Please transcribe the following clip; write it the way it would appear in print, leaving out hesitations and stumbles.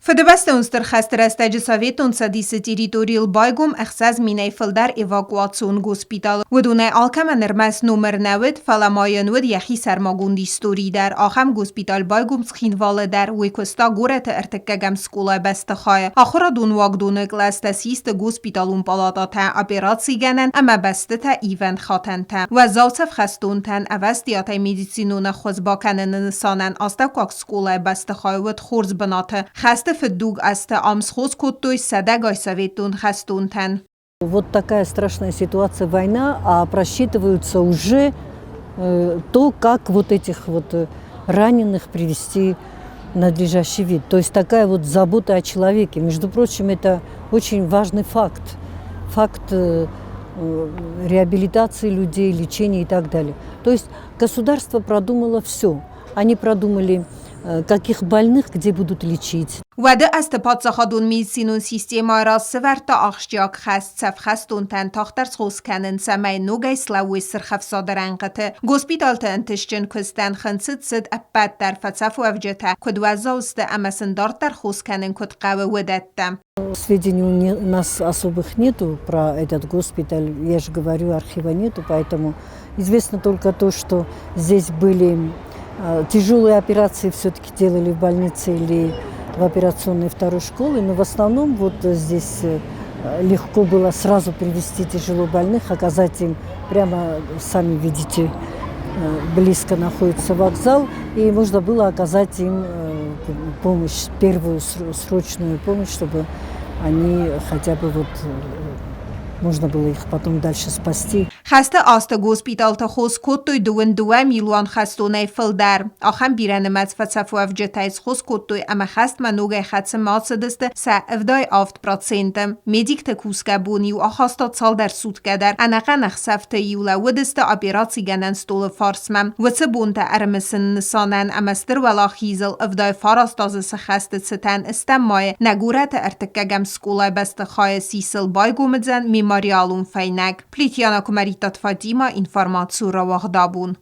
För det bästa unster restaje Sovjetunsa disse territorial baigum اخساز مینای فلدر evakuation gospital ودونه alkama nirmas nummer 90 falamayan ود یخی سرماگوندی ستوری در آخم gospital baigum سخینواله در ویکستا گورت ارتکگم سکولا بستخای آخرا دون واگدونک لاستسیست gospitalun palata تا اپراسی گنن اما بسته تا ایوند خاتن تا و زوصف خستون تن اوستیات میدیسینون خوزباکنن نسانن آستاکاک سکولا بستخای ود خورز بناته خسته فدوگ است амсхоз куттуй садагай советун хастунтан. Вот такая страшная ситуация, война, а просчитываются уже то, как вот этих вот раненых привести в надлежащий вид. То есть такая вот забота о человеке. Между прочим, это очень важный факт. Факт реабилитации людей, лечения и так далее. То есть государство продумало все. Они продумали, каких больных где будут лечить. وده است پادسخادون میسینون سیستما را سورتا آخشیاک خست سف خستون تن تاختر سخوز کنن سمای نوگای سلاوی سرخف صادرنقته گوسپیتال تا انتشجن کستن خنسد سد اپد در فتسف و افجته کد وزاوست اما سندار در خوز کنن کد قوه ودتم. Сведений у нас особых нету про этот госпиталь, я же говорю, архива нету, поэтому известно только то, что здесь были тяжелые операции все-таки делали в больнице или в операционной второй школы, но в основном вот здесь легко было сразу привезти тяжело больных, оказать им прямо, сами видите, близко находится вокзал, и можно было оказать им помощь, первую срочную помощь, чтобы они хотя бы вот можно было их потом дальше спасти. خسته آست گوسپیتال تا خوز کتوی دو میلیون خستونه فل در آخم بیرن مدفع و افجتایز خوز کتوی اما خست منوگه خدس ماسدست سه افدای آفت پراتسنتم مدیک تکوسکه بونی و آخاستاد سال در سود کدر انقه نخصفته یولا ودست اپیراتی گنن ستول فارسمم و چه بونت ارمسن نسانن اما ستر ولا خیزل افدای فارستاز سخست ستن استمای نگورت ارتکگم سکولای بست خای سیسل بایگومدزن میماریالون فینگ پلیتیانا کمریتات فادیما اینفارماتسو را واخدابون.